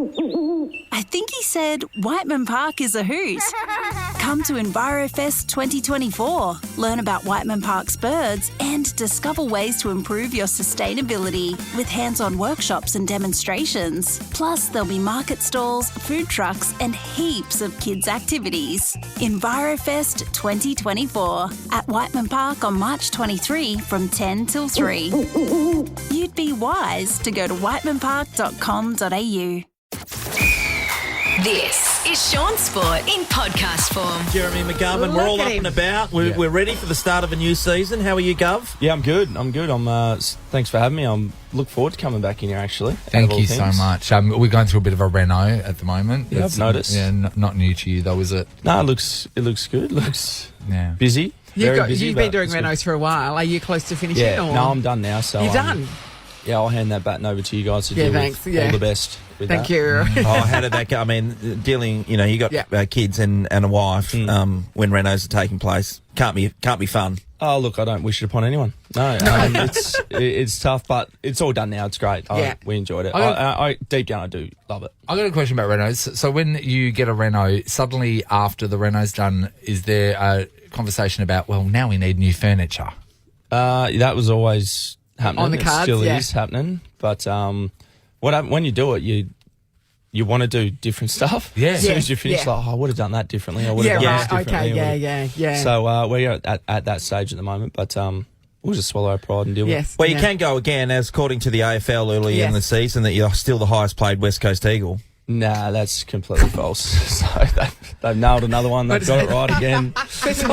I think he said Whiteman Park is a hoot. Come to EnviroFest 2024. Learn about Whiteman Park's birds and discover ways to improve your sustainability with hands-on workshops and demonstrations. Plus, there'll be market stalls, food trucks and heaps of kids' activities. EnviroFest 2024 at Whiteman Park on March 23 from 10 till 3. You'd be wise to go to whitemanpark.com.au. This is Shaun Sport in podcast form. Jeremy McGovern, we're all up and about. We're ready for the start of a new season. How are you, Gov? Yeah, I'm good. Thanks for having me. I'm look forward to coming back in here, actually. Thank you so much. We're going through a bit of a reno at the moment. Yeah, I've noticed. Yeah, not new to you though, is it? No, it looks good. Looks busy. You've been doing renos for a while. Are you close to finishing? Yeah, or? No, I'm done now. So you're done? Yeah, I'll hand that baton over to you guys to deal with all the best. Thank you. How did that go? I mean, dealing, you got kids and a wife when renos are taking place. Can't be fun. Oh, look, I don't wish it upon anyone. No, it's tough, but it's all done now. It's great. We enjoyed it. I deep down, I do love it. I got a question about renos. So when you get a reno, suddenly after the reno's done, is there a conversation about, well, now we need new furniture? That was always happening. On the cards, it still is happening. But when you do it, you want to do different stuff. Yeah. As soon as you finish, I would have done that differently. I would have done this differently. Yeah. So we're at that stage at the moment, but we'll just swallow our pride and deal with it. Well, you can go again, as according to the AFL early in the season, that you're still the highest paid West Coast Eagle. Nah, that's completely false. So they've nailed another one. They've got it right again. Something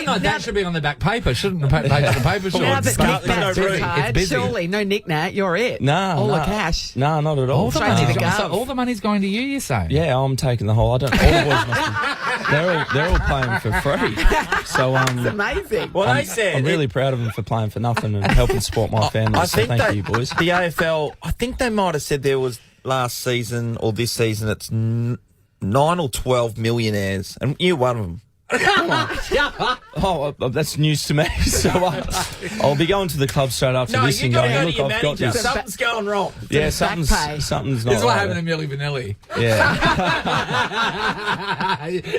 like that should be on the back paper, shouldn't the page of the paper? Now that Nick Nat's retired, surely no Nick Nat, you're it. All the cash. No, not at all. All the money's going to you, you're saying? Yeah, I'm taking the whole. All the boys must be. They're all playing for free. So it's amazing. Well, they said I'm really proud of them for playing for nothing and helping support my family. So thank you, boys. The AFL, I think they might have said there was last season or this season, it's 9 or 12 millionaires, and you're one of them. That's news to me. So I'll be going to the club straight after this and going, look, I've got this. Something's going wrong. Yeah, something's not This is what happened to Milli Vanilli. Yeah.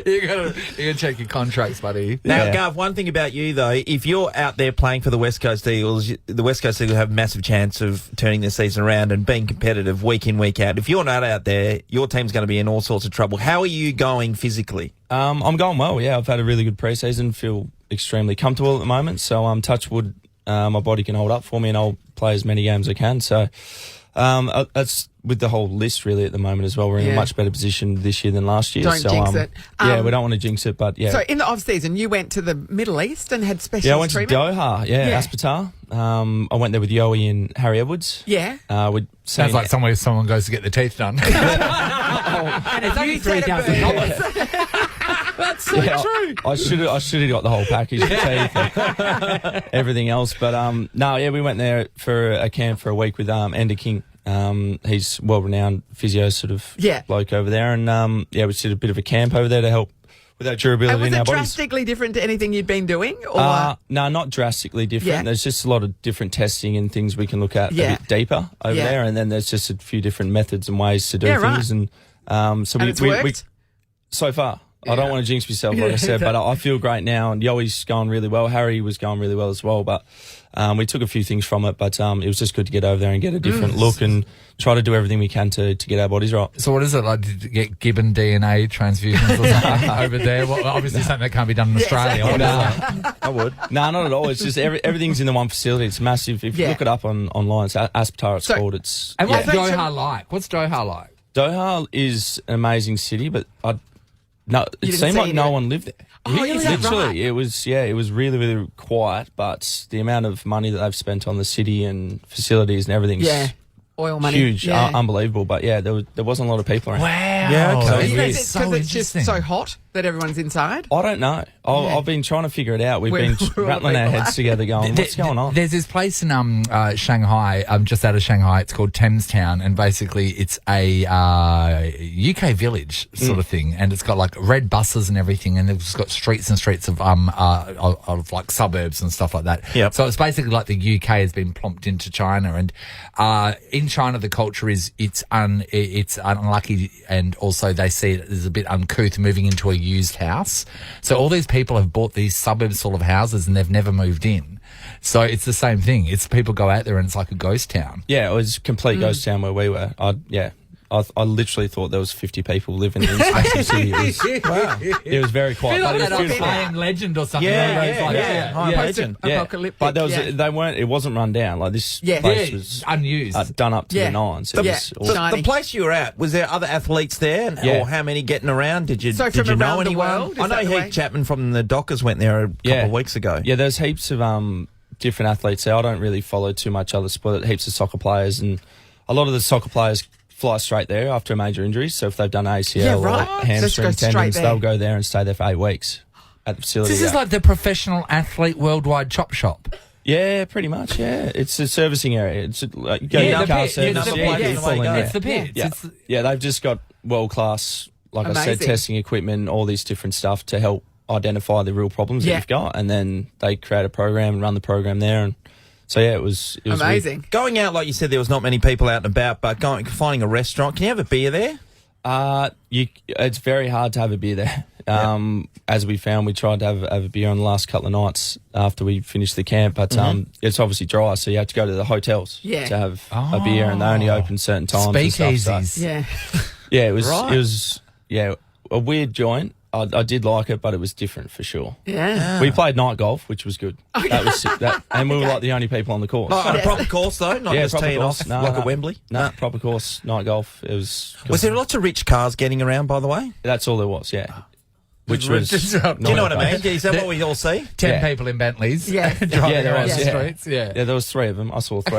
you gotta check your contracts, buddy. Now, Gav, one thing about you, though, if you're out there playing for the West Coast Eagles, the West Coast Eagles have a massive chance of turning their season around and being competitive week in, week out. If you're not out there, your team's going to be in all sorts of trouble. How are you going physically? I'm going well, yeah. I've had a really good pre-season, feel extremely comfortable at the moment. So touch wood, my body can hold up for me and I'll play as many games as I can. So that's with the whole list really at the moment as well. We're in a much better position this year than last year. Don't jinx it. We don't want to jinx it, but yeah. So in the off-season, you went to the Middle East and had special treatment? Yeah, I went to treatment? Doha, Aspetar. I went there with Yowie and Harry Edwards. Yeah. Sounds like somewhere someone goes to get their teeth done. And it's only $3,000. That's so true. I should have got the whole package, the teeth and everything else. But we went there for a camp for a week with Andy King. He's well-renowned physio sort of bloke over there, and we did a bit of a camp over there to help with that durability in our bodies. Was it drastically different to anything you'd been doing? Or? No, not drastically different. There's just a lot of different testing and things we can look at a bit deeper over there, and then there's just a few different methods and ways to do things. Right. And so it's we worked? so far. I don't want to jinx myself, like I said, but I feel great now. And Yoey's going really well. Harry was going really well as well. But we took a few things from it. But it was just good to get over there and get a different look and try to do everything we can to get our bodies right. So what is it like to get gibbon DNA transfusions or something over there? Well, obviously something that can't be done in Australia. I would. No, not at all. It's just everything's in the one facility. It's massive. If you look it up online, it's Aspetar it's called. And what's Doha like? What's Doha like? Doha is an amazing city, but it seemed like no one lived there. Literally, it was really, really quiet. But the amount of money that they've spent on the city and facilities and everything's oil money, huge, unbelievable. But there wasn't a lot of people around. Wow, Yeah, okay. Because it's just so hot that everyone's inside? I don't know. I've been trying to figure it out. We've been rattling our heads together going, what's going on? There's this place in Shanghai, just out of Shanghai. It's called Thames Town, and basically it's a UK village sort of thing, and it's got like red buses and everything, and it's got streets and streets of like suburbs and stuff like that. Yep. So it's basically like the UK has been plonked into China, and in China the culture is it's unlucky, and also they see it as a bit uncouth moving into a used house. So all these people have bought these suburb sort of houses and they've never moved in. So it's the same thing. It's people go out there and it's like a ghost town. Yeah, it was a complete ghost town where we were. I literally thought there was 50 people living in this massive city. It was very quiet. But But it it was was beautiful. beautiful. Legend or something. Legend. Yeah. Apocalyptic. But it wasn't run down. Like this place was unused. done up to the nines. It was The place you were at, was there other athletes there? Yeah. Or how many getting around? Did you So did from you know around the anyone? world, is I know that the way? Heath Chapman from the Dockers went there a couple of weeks ago. Yeah, there's heaps of different athletes there. I don't really follow too much other sport. Heaps of soccer players, and a lot of the soccer players fly straight there after a major injury. So if they've done ACL or hamstring tendons, they'll go there and stay there for 8 weeks at the facility. This is like the professional athlete worldwide chop shop. Yeah, pretty much. Yeah, it's a servicing area. It's like you go Yeah, to the car pit. service. It's the pits. Yeah. It's Yeah, they've just got world class, like I said, Amazing. testing equipment, all these different stuff to help identify the real problems that you've got, and then they create a program and run the program there. And so yeah, it was amazing. weird. Going out, like you said, there was not many people out and about, but finding a restaurant. Can you have a beer there? It's very hard to have a beer there. As we found, we tried to have a beer on the last couple of nights after we finished the camp, but it's obviously dry, so you have to go to the hotels to have a beer, and they only open certain times. Speakeasies. And stuff, so. Yeah. It was a weird joint. I did like it, but it was different for sure. Yeah. We played night golf, which was good. That was sick. And we were like the only people on the course. On a proper course, though? Not just proper teeing course. off No, like no. a Wembley? No, proper course, night golf. It was good. Was there lots of rich cars getting around, by the way? That's all there was, yeah. Which was... Do you know what I mean? Is that what we all see? 10 people in Bentleys. Yeah. Driving there around was, the yeah. streets. Yeah. Yeah, there was 3 of them. I saw 3. So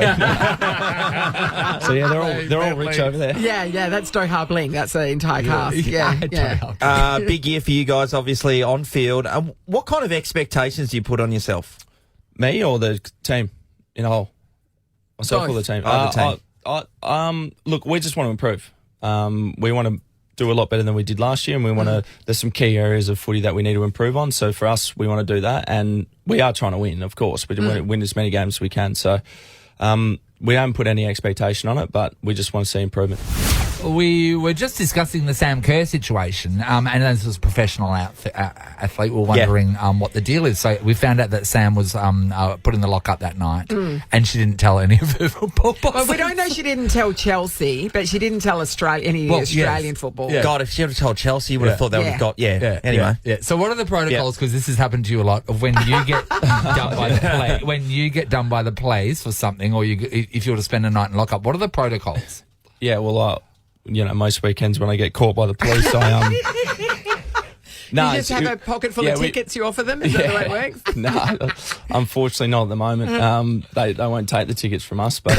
yeah, they're all rich over there. Yeah, that's Doha Bling. That's the entire cast. Yeah. Big year for you guys, obviously, on field. What kind of expectations do you put on yourself? Me or the team in a whole? Myself or the team? The team. Look, we just want to improve. We want to do a lot better than we did last year, and we want to. There's some key areas of footy that we need to improve on. So for us, we want to do that, and we are trying to win. Of course, we want to win as many games as we can. So we haven't put any expectation on it, but we just want to see improvement. We were just discussing the Sam Kerr situation, and as a professional athlete, we were wondering what the deal is. So we found out that Sam was put in the lockup that night, and she didn't tell any of her football bosses. Well, we don't know she didn't tell Chelsea, but she didn't tell Australian football. Yeah. God, if she had told Chelsea, you would have thought they would have got... Anyway. Yeah. So what are the protocols? Because this has happened to you a lot. Of when you get done by the play, when you get done by the plays for something, or if you were to spend a night in lockup, what are the protocols? Yeah, well, most weekends when I get caught by the police, You just have a pocket full of tickets you offer them? Is that the way it works? No, unfortunately not at the moment. They won't take the tickets from us, but...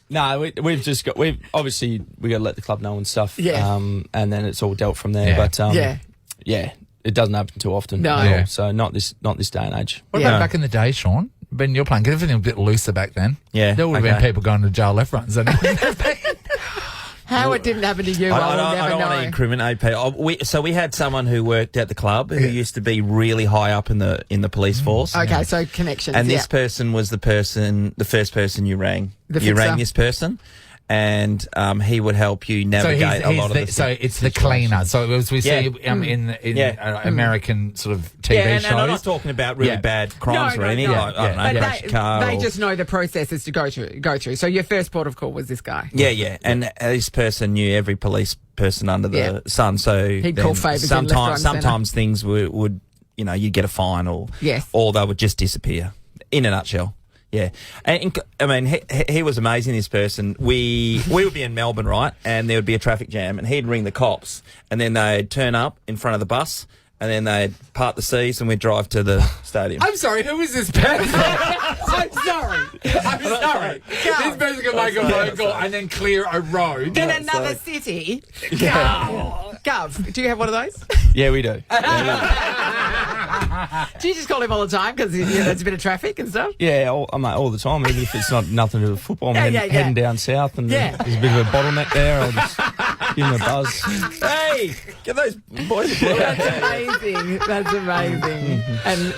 No, we've obviously we got to let the club know and stuff. Yeah. And then it's all dealt from there. But it doesn't happen too often. No. at all. So not this day and age. What about back in the day, Shaun? Ben, you're playing. Get everything a bit looser back then. Yeah, there would have been people going to jail left, right, and centre. How it didn't happen to you, I don't want to incriminate people. We had someone who worked at the club who used to be really high up in the police force. Okay, so connections. And this person was the first person you rang. You rang this person, and he would help you navigate a lot of the So it's the cleaner. So as we see in American sort of TV shows. And I'm not talking about really bad crimes or anything. Like, I don't know, crash a car. They just know the processes to go through. So your first port of call was this guy. Yeah. And this person knew every police person under the sun. So he'd call favours. Sometimes things would you'd get a fine or they would just disappear. In a nutshell. Yeah. And I mean, he was amazing, this person. We would be in Melbourne, right? And there would be a traffic jam, and he'd ring the cops, and then they'd turn up in front of the bus, and then they'd part the seas and we'd drive to the stadium. I'm sorry, who is this person? I'm sorry. This person can make a phone call and then clear a road. In another city. Gov, do you have one of those? Yeah, we do. Do you just call him all the time because there's a bit of traffic and stuff? Yeah, all the time, even if it's not nothing to do with football. I'm heading down south and there's a bit of a bottleneck there. I'll just give him a buzz. Hey, get those boys. That's amazing. That's amazing. And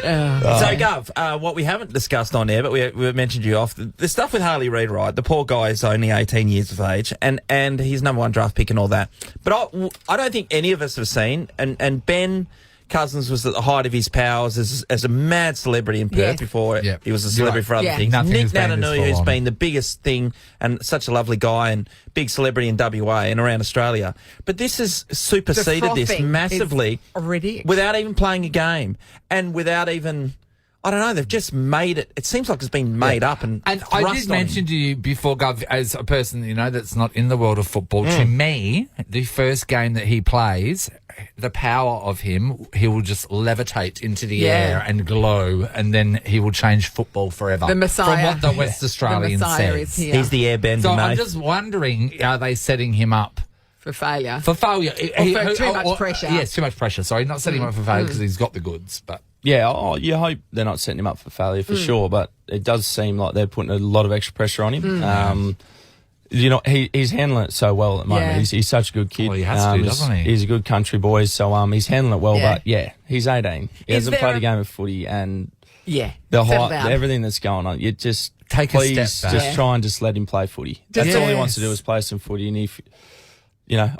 So, Gov, what we haven't discussed on there, but we mentioned you off, the stuff with Harley Reid, right? The poor guy is only 18 years of age, and he's number one draft pick and all that. But I don't think any of us have seen, and Ben Cousins was at the height of his powers as a mad celebrity in Perth before he was a celebrity for other things. Nothing Nick has been Natanui, this who's full been the biggest thing and such a lovely guy and big celebrity in WA and around Australia. But this has superseded this massively without even playing a game and without even... I don't know, they've just made it. It seems like it's been made up and I did mention to you before, Gov, as a person, that's not in the world of football, to me, the first game that he plays, the power of him, he will just levitate into the air and glow, and then he will change football forever. The Messiah. From what the West Australian says. He's the airbender, So mate. I'm just wondering, are they setting him up for failure? For failure. Or for too much pressure. Yes, too much pressure. Sorry, not setting him up for failure because he's got the goods, but... Yeah, you hope they're not setting him up for failure for sure, but it does seem like they're putting a lot of extra pressure on him. He's handling it so well at the moment. He's such a good kid. Well, he has to, doesn't he? He's a good country boy, so he's handling it well. But he's 18. He hasn't played a game of footy, and the hype, everything that's going on. You just take a step back. Just try and just let him play footy. That's all he wants to do is play some footy, and if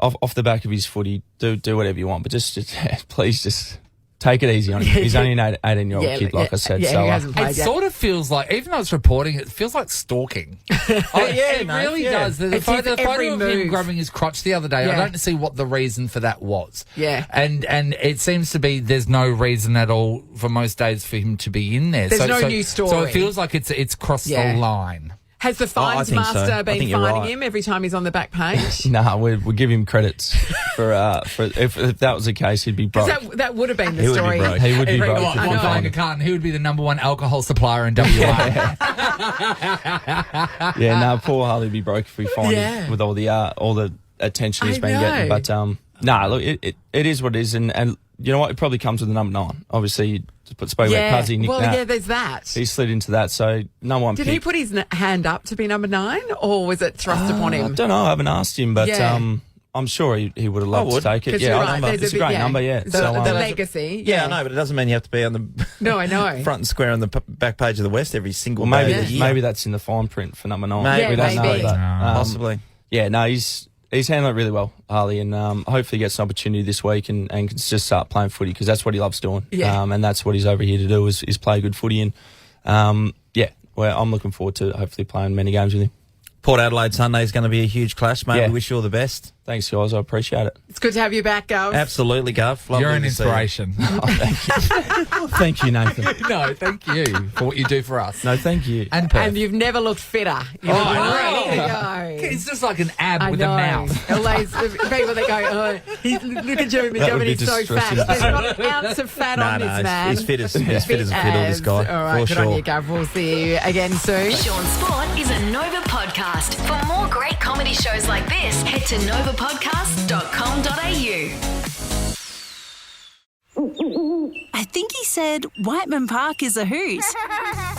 off the back of his footy, do whatever you want, but just please just. Take it easy on him. He's only an 18-year-old kid, like I said. Yeah, so he hasn't played it yet. sort of feels like, even though it's reporting, it feels like stalking. It really does. The photo of him grabbing his crotch the other day, I don't see what the reason for that was. Yeah. And it seems to be there's no reason at all for most days for him to be in there. There's no new story. So it feels like it's crossed the line. Has the fines master been fining him every time he's on the back page? No, we give him credits for if that was the case, he'd be broke. That would have been the story. He would be broke. If I'm buying a carton, he would be the number one alcohol supplier in WA. Poor Harley would be broke if we find him with all the attention he's been getting. But look, it is what it is, and you know what? It probably comes with the number 9. Obviously, spoke about Cuzzy, Nick Nat. There's that. He slid into that, so no one. Did he put his hand up to be number 9, or was it thrust upon him? I don't know. I haven't asked him, but I'm sure he would have loved to take it. Yeah, it's a great number. Yeah, the legacy. Yeah, I know, but it doesn't mean you have to be on the I know front and square on the back page of the West every single day of the year. Maybe that's in the fine print for number 9. Maybe. We don't know, but, possibly. Yeah, no, he's handling it really well, Harley, and hopefully he gets an opportunity this week and can just start playing footy because that's what he loves doing. Yeah. And that's what he's over here to do is play good footy. And I'm looking forward to hopefully playing many games with him. Port Adelaide Sunday is going to be a huge clash, mate. We wish you all the best. Thanks, guys. I appreciate it. It's good to have you back, Gov. Absolutely, Gov. Lovely. You're an inspiration. Thank you. Thank you, Nathan. No, thank you for what you do for us. No, thank you. And you've never looked fitter. You've ready to go. It's just like an ab with a mouth. All those people that go, look at Jeremy McGovern, he's so fat. There's not an ounce of fat on this man. He's fit as a fiddle, this guy. All right, good on you, Gov. We'll see you again soon. Shaun Sport is a Nova podcast. For more great comedy shows like this, head to novapodcast.com.au. I think he said Whiteman Park is a hoot.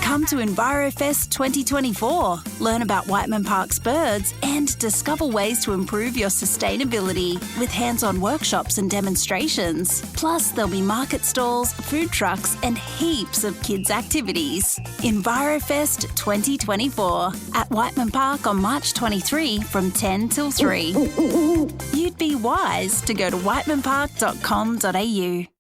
Come to EnviroFest 2024. Learn about Whiteman Park's birds and discover ways to improve your sustainability with hands-on workshops and demonstrations. Plus, there'll be market stalls, food trucks and heaps of kids' activities. EnviroFest 2024 at Whiteman Park on March 23 from 10 till 3. You'd be wise to go to whitemanpark.com.au.